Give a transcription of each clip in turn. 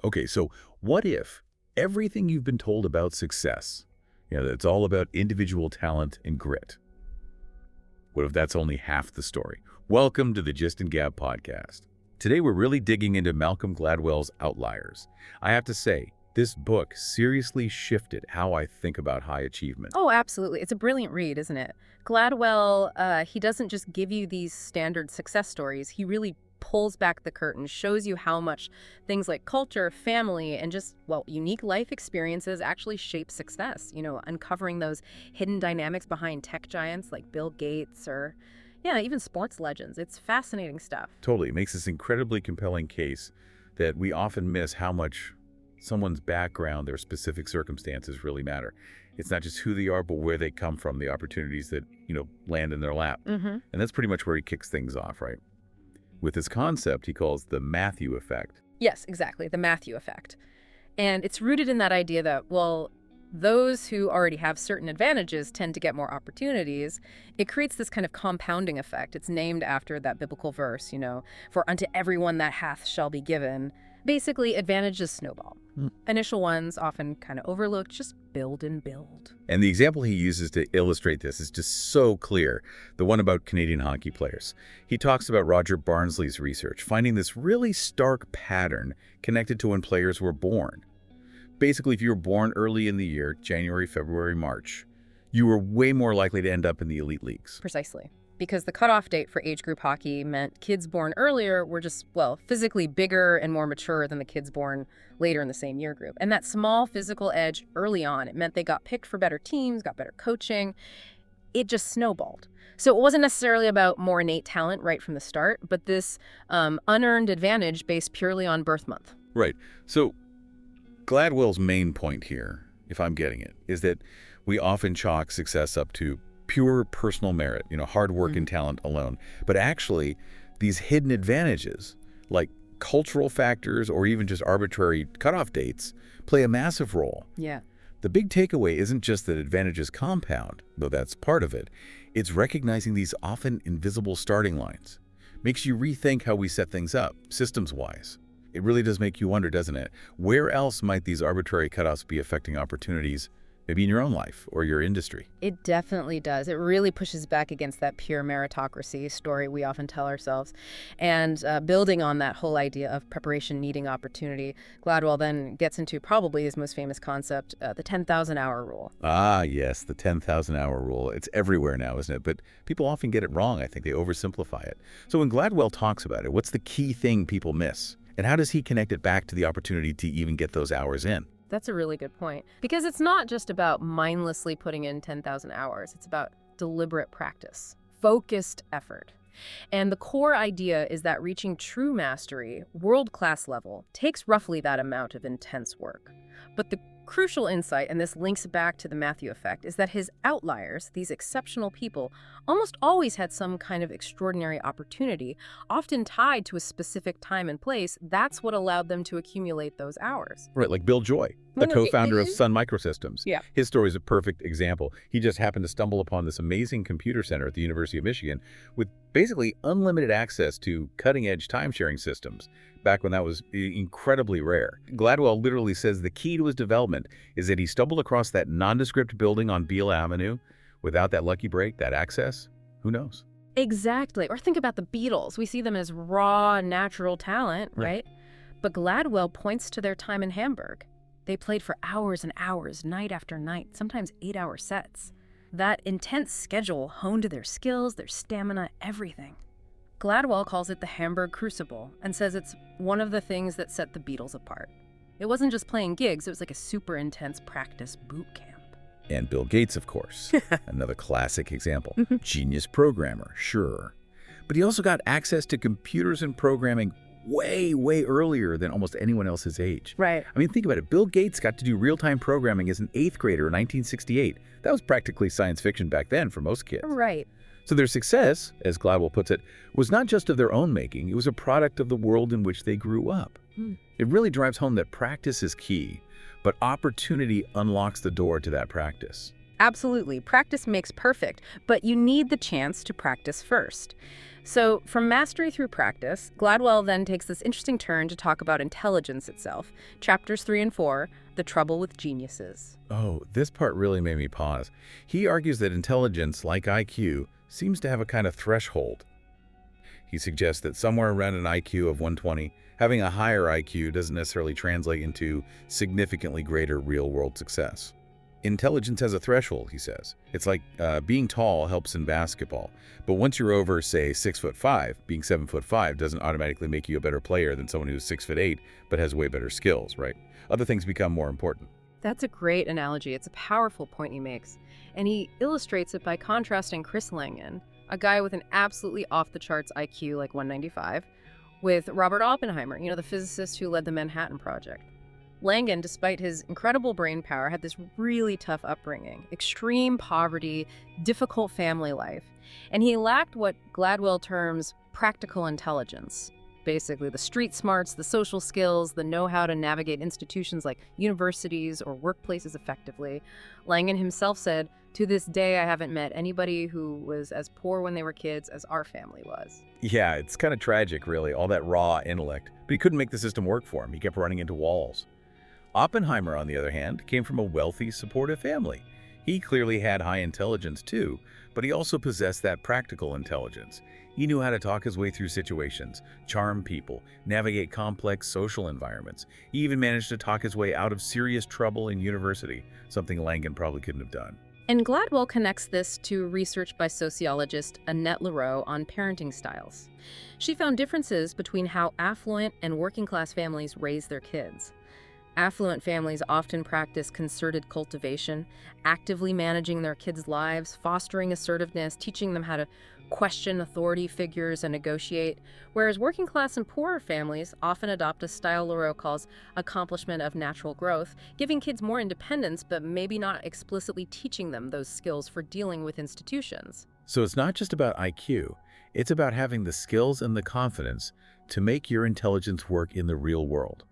Okay, so what if everything you've been told about success, it's all about individual talent and grit? What if that's only half the story? Welcome to the Gist and Gab podcast. Today we're really digging into Malcolm Gladwell's Outliers. I have to say, this book seriously shifted how I think about high achievement. Oh, absolutely. It's a brilliant read, isn't it? Gladwell, he doesn't just give you these standard success stories. He really pulls back the curtain, shows you how much things like culture, family, and just, well, unique life experiences actually shape success. Uncovering those hidden dynamics behind tech giants like Bill Gates or, yeah, even sports legends. It's fascinating stuff. Totally. It makes this incredibly compelling case that we often miss how much someone's background, their specific circumstances really matter. It's not just who they are, but where they come from, the opportunities that, land in their lap. And that's pretty much where he kicks things off, right? With this concept he calls the Matthew effect. Yes, exactly, the Matthew effect. And it's rooted in that idea that, well, those who already have certain advantages tend to get more opportunities. It creates this kind of compounding effect. It's named after that biblical verse, for unto everyone that hath shall be given. Basically, advantages snowball. Initial ones, often kind of overlooked, just build and build. And the example he uses to illustrate this is just so clear, the one about Canadian hockey players. He talks about Roger Barnsley's research, finding this really stark pattern connected to when players were born. Basically, if you were born early in the year, January, February, March, you were way more likely to end up in the elite leagues. Precisely. Because the cutoff date for age group hockey meant kids born earlier were just, well, physically bigger and more mature than the kids born later in the same year group. And that small physical edge early on, it meant they got picked for better teams, got better coaching. It just snowballed. So it wasn't necessarily about more innate talent right from the start, but this unearned advantage based purely on birth month. Right. So Gladwell's main point here, if I'm getting it, is that we often chalk success up to pure personal merit, hard work and talent alone. But actually, these hidden advantages, like cultural factors or even just arbitrary cutoff dates, play a massive role. Yeah. The big takeaway isn't just that advantages compound, though that's part of it. It's recognizing these often invisible starting lines. Makes you rethink how we set things up, systems-wise. It really does make you wonder, doesn't it? Where else might these arbitrary cutoffs be affecting opportunities, maybe in your own life or your industry? It definitely does. It really pushes back against that pure meritocracy story we often tell ourselves. And building on that whole idea of preparation needing opportunity, Gladwell then gets into probably his most famous concept, the 10,000-hour rule. Ah, yes, the 10,000-hour rule. It's everywhere now, isn't it? But people often get it wrong. I think they oversimplify it. So when Gladwell talks about it, what's the key thing people miss? And how does he connect it back to the opportunity to even get those hours in? That's a really good point. Because it's not just about mindlessly putting in 10,000 hours. It's about deliberate practice, focused effort. And the core idea is that reaching true mastery, world-class level, takes roughly that amount of intense work. But the crucial insight, and this links back to the Matthew effect, is that his outliers, these exceptional people, almost always had some kind of extraordinary opportunity, often tied to a specific time and place. That's what allowed them to accumulate those hours. Right, like Bill Joy, the co-founder of Sun Microsystems. Yeah. His story is a perfect example. He just happened to stumble upon this amazing computer center at the University of Michigan with basically unlimited access to cutting-edge time-sharing systems, back when that was incredibly rare. Gladwell literally says the key to his development is that he stumbled across that nondescript building on Beale Avenue. Without that lucky break, that access, who knows? Exactly. Or think about the Beatles. We see them as raw, natural talent, right? But Gladwell points to their time in Hamburg. They played for hours and hours, night after night, sometimes 8-hour sets. That intense schedule honed their skills, their stamina, everything. Gladwell calls it the Hamburg Crucible and says it's one of the things that set the Beatles apart. It wasn't just playing gigs, it was like a super intense practice boot camp. And Bill Gates, of course, another classic example. Genius programmer, sure. But he also got access to computers and programming way, way earlier than almost anyone else his age. Right. I mean, think about it. Bill Gates got to do real-time programming as an 8th grader in 1968. That was practically science fiction back then for most kids. Right. So their success, as Gladwell puts it, was not just of their own making. It was a product of the world in which they grew up. It really drives home that practice is key, but opportunity unlocks the door to that practice. Absolutely. Practice makes perfect, but you need the chance to practice first. So, from mastery through practice, Gladwell then takes this interesting turn to talk about intelligence itself. Chapters 3 and 4, The Trouble with Geniuses. Oh, this part really made me pause. He argues that intelligence, like IQ, seems to have a kind of threshold. He suggests that somewhere around an IQ of 120, having a higher IQ doesn't necessarily translate into significantly greater real-world success. Intelligence has a threshold, he says. It's like being tall helps in basketball, but once you're over, say, 6'5", being 7'5" doesn't automatically make you a better player than someone who's 6'8", but has way better skills, right? Other things become more important. That's a great analogy. It's a powerful point he makes. And he illustrates it by contrasting Chris Langan, a guy with an absolutely off-the-charts IQ like 195, with Robert Oppenheimer, the physicist who led the Manhattan Project. Langan, despite his incredible brain power, had this really tough upbringing, extreme poverty, difficult family life, and he lacked what Gladwell terms practical intelligence. Basically, the street smarts, the social skills, the know-how to navigate institutions like universities or workplaces effectively. Langan himself said, "To this day, I haven't met anybody who was as poor when they were kids as our family was." Yeah, it's kind of tragic, really, all that raw intellect. But he couldn't make the system work for him. He kept running into walls. Oppenheimer, on the other hand, came from a wealthy, supportive family. He clearly had high intelligence too, but he also possessed that practical intelligence. He knew how to talk his way through situations, charm people, navigate complex social environments. He even managed to talk his way out of serious trouble in university, something Langan probably couldn't have done. And Gladwell connects this to research by sociologist Annette Leroux on parenting styles. She found differences between how affluent and working-class families raise their kids. Affluent families often practice concerted cultivation, actively managing their kids' lives, fostering assertiveness, teaching them how to question authority figures and negotiate, whereas working-class and poorer families often adopt a style Leroux calls accomplishment of natural growth, giving kids more independence but maybe not explicitly teaching them those skills for dealing with institutions. So it's not just about IQ, it's about having the skills and the confidence to make your intelligence work in the real world,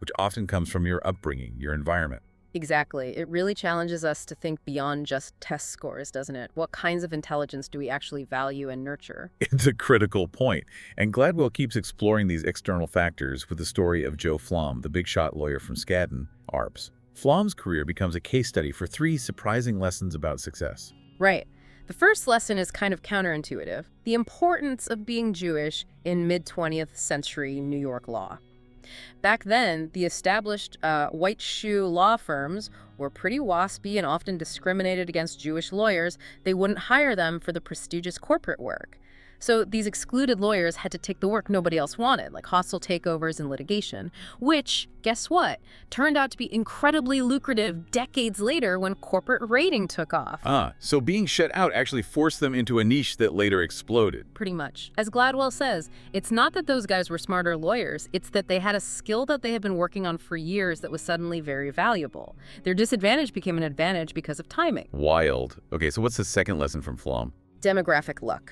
which often comes from your upbringing, your environment. Exactly. It really challenges us to think beyond just test scores, doesn't it? What kinds of intelligence do we actually value and nurture? It's a critical point, and Gladwell keeps exploring these external factors with the story of Joe Flom, the big-shot lawyer from Skadden, ARPS. Flom's career becomes a case study for 3 surprising lessons about success. Right. The first lesson is kind of counterintuitive: the importance of being Jewish in mid-20th century New York law. Back then, the established white shoe law firms were pretty waspy and often discriminated against Jewish lawyers. They wouldn't hire them for the prestigious corporate work. So these excluded lawyers had to take the work nobody else wanted, like hostile takeovers and litigation, which, guess what, turned out to be incredibly lucrative decades later when corporate raiding took off. So being shut out actually forced them into a niche that later exploded. Pretty much. As Gladwell says, it's not that those guys were smarter lawyers, it's that they had a skill that they had been working on for years that was suddenly very valuable. Their disadvantage became an advantage because of timing. Wild. Okay, so what's the second lesson from Flom? Demographic luck.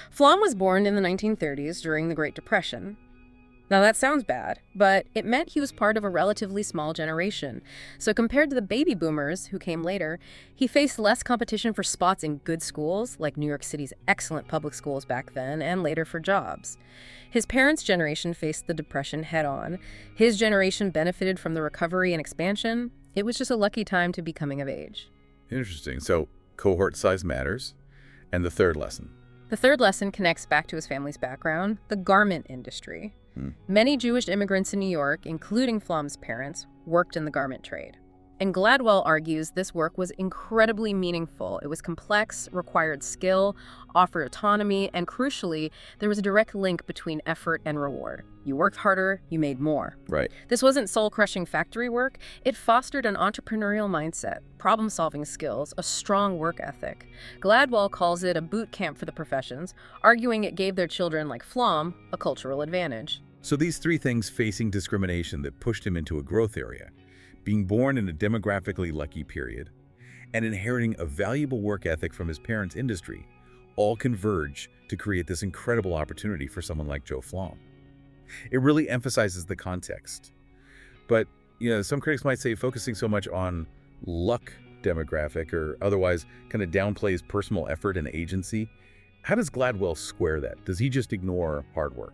Flom was born in the 1930s during the Great Depression. Now that sounds bad, but it meant he was part of a relatively small generation. So compared to the baby boomers who came later, he faced less competition for spots in good schools, like New York City's excellent public schools back then, and later for jobs. His parents' generation faced the Depression head-on. His generation benefited from the recovery and expansion. It was just a lucky time to be coming of age. Interesting. So cohort size matters. And the third lesson? The third lesson connects back to his family's background, the garment industry. Many Jewish immigrants in New York, including Flom's parents, worked in the garment trade. And Gladwell argues this work was incredibly meaningful. It was complex, required skill, offered autonomy, and crucially, there was a direct link between effort and reward. You worked harder, you made more. Right. This wasn't soul-crushing factory work. It fostered an entrepreneurial mindset, problem-solving skills, a strong work ethic. Gladwell calls it a boot camp for the professions, arguing it gave their children, like Flom, a cultural advantage. So these 3 things facing discrimination that pushed him into a growth area, being born in a demographically lucky period, and inheriting a valuable work ethic from his parents' industry, all converge to create this incredible opportunity for someone like Joe Flom. It really emphasizes the context. But, some critics might say focusing so much on luck demographic or otherwise kind of downplays personal effort and agency. How does Gladwell square that? Does he just ignore hard work?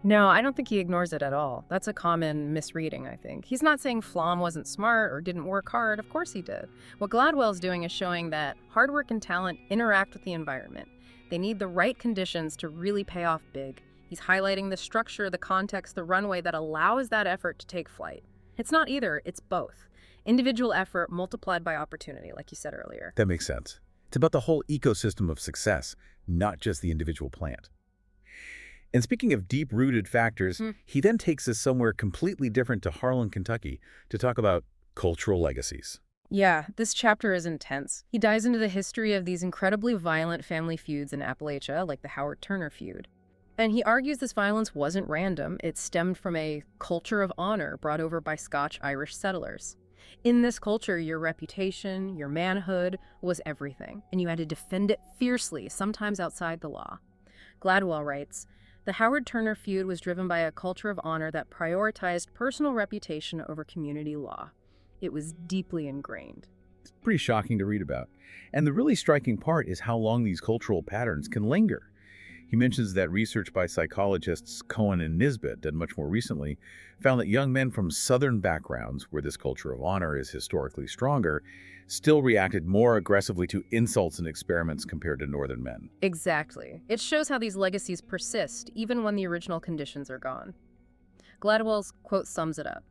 No, I don't think he ignores it at all. That's a common misreading, I think. He's not saying Flom wasn't smart or didn't work hard. Of course he did. What Gladwell's doing is showing that hard work and talent interact with the environment. They need the right conditions to really pay off big. He's highlighting the structure, the context, the runway that allows that effort to take flight. It's not either, it's both. Individual effort multiplied by opportunity, like you said earlier. That makes sense. It's about the whole ecosystem of success, not just the individual plant. And speaking of deep-rooted factors, he then takes us somewhere completely different to Harlan, Kentucky, to talk about cultural legacies. Yeah, this chapter is intense. He dives into the history of these incredibly violent family feuds in Appalachia, like the Howard Turner feud. And he argues this violence wasn't random. It stemmed from a culture of honor brought over by Scotch-Irish settlers. In this culture, your reputation, your manhood was everything, and you had to defend it fiercely, sometimes outside the law. Gladwell writes, "The Howard Turner feud was driven by a culture of honor that prioritized personal reputation over community law. It was deeply ingrained." It's pretty shocking to read about. And the really striking part is how long these cultural patterns can linger. He mentions that research by psychologists Cohen and Nisbet, done much more recently, found that young men from Southern backgrounds, where this culture of honor is historically stronger, still reacted more aggressively to insults and experiments compared to Northern men. Exactly. It shows how these legacies persist, even when the original conditions are gone. Gladwell's quote sums it up.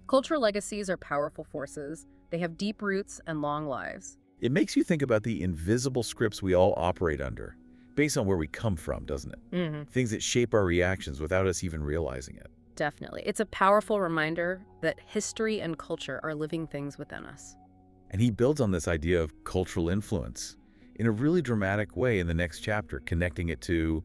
"Cultural legacies are powerful forces. They have deep roots and long lives." It makes you think about the invisible scripts we all operate under, based on where we come from, doesn't it? Things that shape our reactions without us even realizing it. Definitely. It's a powerful reminder that history and culture are living things within us. And he builds on this idea of cultural influence in a really dramatic way in the next chapter, connecting it to,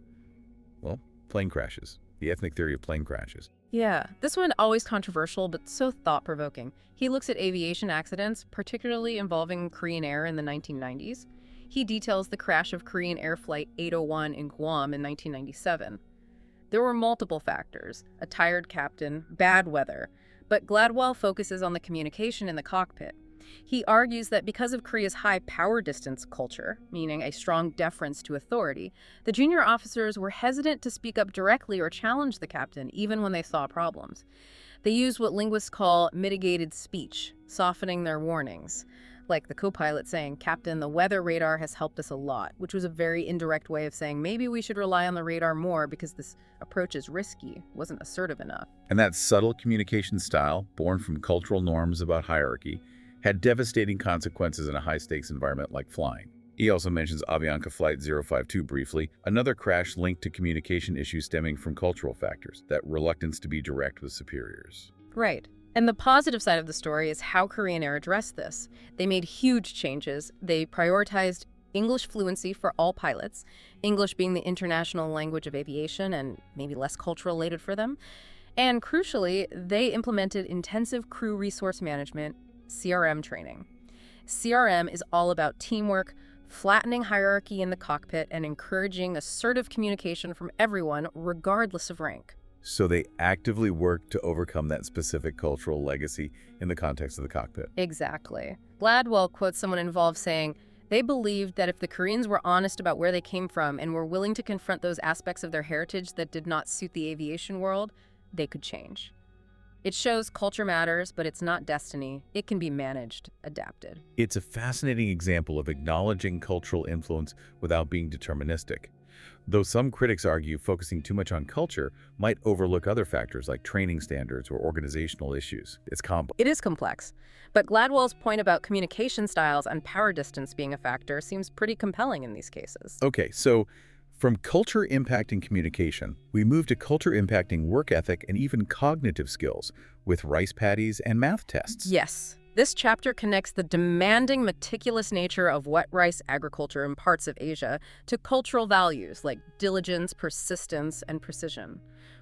well, plane crashes, the ethnic theory of plane crashes. Yeah, this one always controversial, but so thought-provoking. He looks at aviation accidents, particularly involving Korean Air in the 1990s. He details the crash of Korean Air Flight 801 in Guam in 1997. There were multiple factors: a tired captain, bad weather, but Gladwell focuses on the communication in the cockpit. He argues that because of Korea's high power distance culture, meaning a strong deference to authority, the junior officers were hesitant to speak up directly or challenge the captain, even when they saw problems. They used what linguists call mitigated speech, softening their warnings. Like the co-pilot saying, "Captain, the weather radar has helped us a lot," which was a very indirect way of saying maybe we should rely on the radar more because this approach is risky, wasn't assertive enough. And that subtle communication style, born from cultural norms about hierarchy, had devastating consequences in a high-stakes environment like flying. He also mentions Avianca Flight 052 briefly, another crash linked to communication issues stemming from cultural factors, that reluctance to be direct with superiors. Right. And the positive side of the story is how Korean Air addressed this. They made huge changes. They prioritized English fluency for all pilots, English being the international language of aviation and maybe less cultural-related for them. And crucially, they implemented intensive crew resource management, CRM training. CRM is all about teamwork, flattening hierarchy in the cockpit, and encouraging assertive communication from everyone, regardless of rank. So they actively work to overcome that specific cultural legacy in the context of the cockpit. Exactly. Gladwell quotes someone involved saying, "They believed that if the Koreans were honest about where they came from and were willing to confront those aspects of their heritage that did not suit the aviation world, they could change." It shows culture matters, but it's not destiny. It can be managed, adapted. It's a fascinating example of acknowledging cultural influence without being deterministic. Though some critics argue focusing too much on culture might overlook other factors like training standards or organizational issues. It's complex. It is complex, but Gladwell's point about communication styles and power distance being a factor seems pretty compelling in these cases. Okay, so from culture impacting communication, we move to culture impacting work ethic and even cognitive skills with rice paddies and math tests. Yes. This chapter connects the demanding, meticulous nature of wet rice agriculture in parts of Asia to cultural values like diligence, persistence, and precision.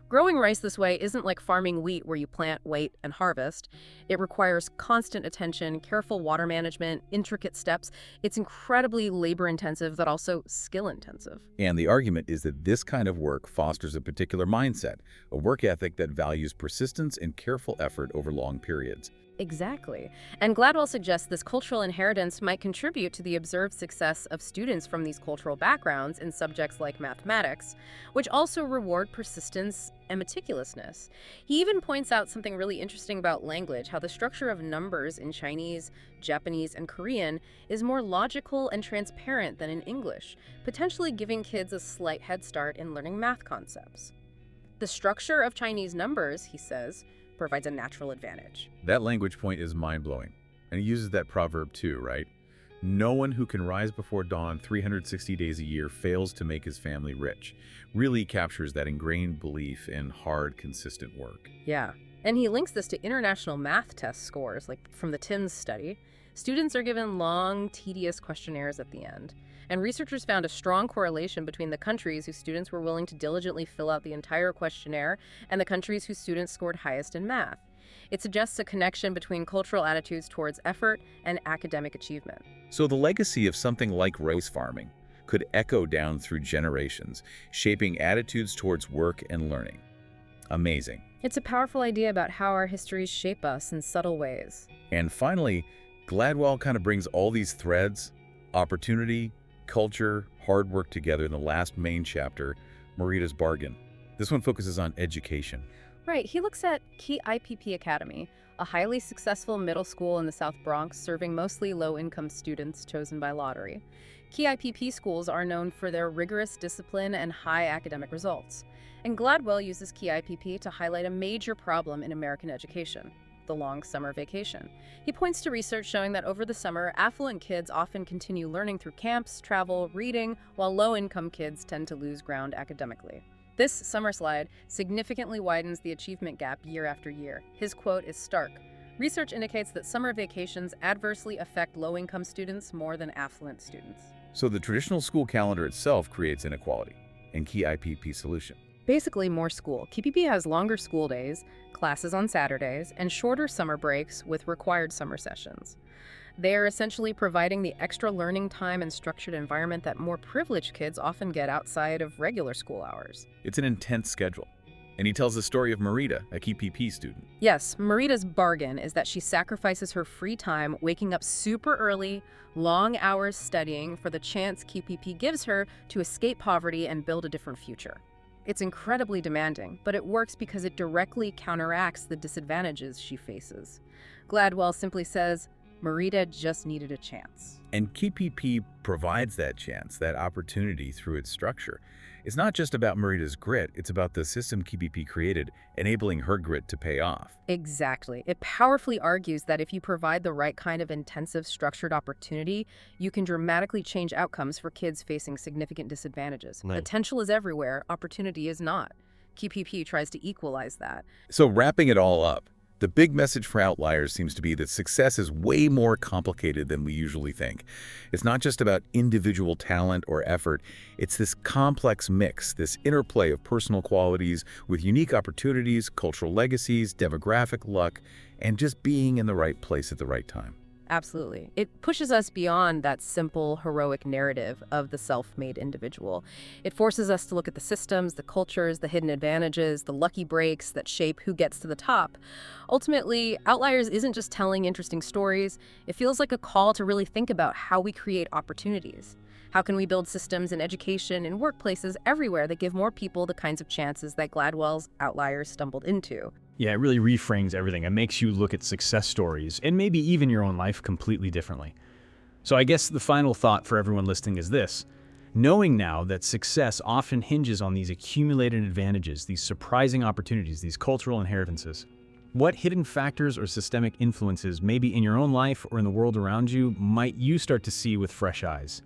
Growing rice this way isn't like farming wheat where you plant, wait, and harvest. It requires constant attention, careful water management, intricate steps. It's incredibly labor-intensive, but also skill-intensive. And the argument is that this kind of work fosters a particular mindset, a work ethic that values persistence and careful effort over long periods. Exactly. And Gladwell suggests this cultural inheritance might contribute to the observed success of students from these cultural backgrounds in subjects like mathematics, which also reward persistence and meticulousness. He even points out something really interesting about language, how the structure of numbers in Chinese, Japanese, and Korean is more logical and transparent than in English, potentially giving kids a slight head start in learning math concepts. The structure of Chinese numbers, he says, provides a natural advantage. That language point is mind-blowing. And he uses that proverb too, right? No one who can rise before dawn 360 days a year fails to make his family rich. Really captures that ingrained belief in hard, consistent work. Yeah. And he links this to international math test scores, like from the TIMSS study. Students are given long, tedious questionnaires at the end. And researchers found a strong correlation between the countries whose students were willing to diligently fill out the entire questionnaire and the countries whose students scored highest in math. It suggests a connection between cultural attitudes towards effort and academic achievement. So the legacy of something like rice farming could echo down through generations, shaping attitudes towards work and learning. Amazing. It's a powerful idea about how our histories shape us in subtle ways. And finally, Gladwell kind of brings all these threads, opportunity, culture, hard work together in the last main chapter, Marita's Bargain. This one focuses on education. Right, he looks at Key IPP Academy, a highly successful middle school in the South Bronx serving mostly low-income students chosen by lottery. Key IPP schools are known for their rigorous discipline and high academic results. And Gladwell uses Key IPP to highlight a major problem in American education: the long summer vacation. He points to research showing that over the summer, affluent kids often continue learning through camps, travel, reading, while low-income kids tend to lose ground academically. This summer slide significantly widens the achievement gap year after year. His quote is stark. Research indicates that summer vacations adversely affect low-income students more than affluent students. So the traditional school calendar itself creates inequality, and Key IPP solution. Basically, more school. KPP has longer school days, classes on Saturdays, and shorter summer breaks with required summer sessions. They are essentially providing the extra learning time and structured environment that more privileged kids often get outside of regular school hours. It's an intense schedule. And he tells the story of Marita, a KPP student. Yes, Marita's bargain is that she sacrifices her free time waking up super early, long hours studying for the chance KPP gives her to escape poverty and build a different future. It's incredibly demanding, but it works because it directly counteracts the disadvantages she faces. Gladwell simply says, Marita just needed a chance. And KPP provides that chance, that opportunity through its structure. It's not just about Marita's grit, it's about the system KPP created, enabling her grit to pay off. Exactly. It powerfully argues that if you provide the right kind of intensive, structured opportunity, you can dramatically change outcomes for kids facing significant disadvantages. Nice. Potential is everywhere, opportunity is not. KPP tries to equalize that. So wrapping it all up, the big message for Outliers seems to be that success is way more complicated than we usually think. It's not just about individual talent or effort. It's this complex mix, this interplay of personal qualities with unique opportunities, cultural legacies, demographic luck, and just being in the right place at the right time. Absolutely. It pushes us beyond that simple, heroic narrative of the self-made individual. It forces us to look at the systems, the cultures, the hidden advantages, the lucky breaks that shape who gets to the top. Ultimately, Outliers isn't just telling interesting stories. It feels like a call to really think about how we create opportunities. How can we build systems in education and workplaces everywhere that give more people the kinds of chances that Gladwell's Outliers stumbled into? Yeah, it really reframes everything. It makes you look at success stories and maybe even your own life completely differently. So I guess the final thought for everyone listening is this. Knowing now that success often hinges on these accumulated advantages, these surprising opportunities, these cultural inheritances, what hidden factors or systemic influences maybe in your own life or in the world around you might you start to see with fresh eyes?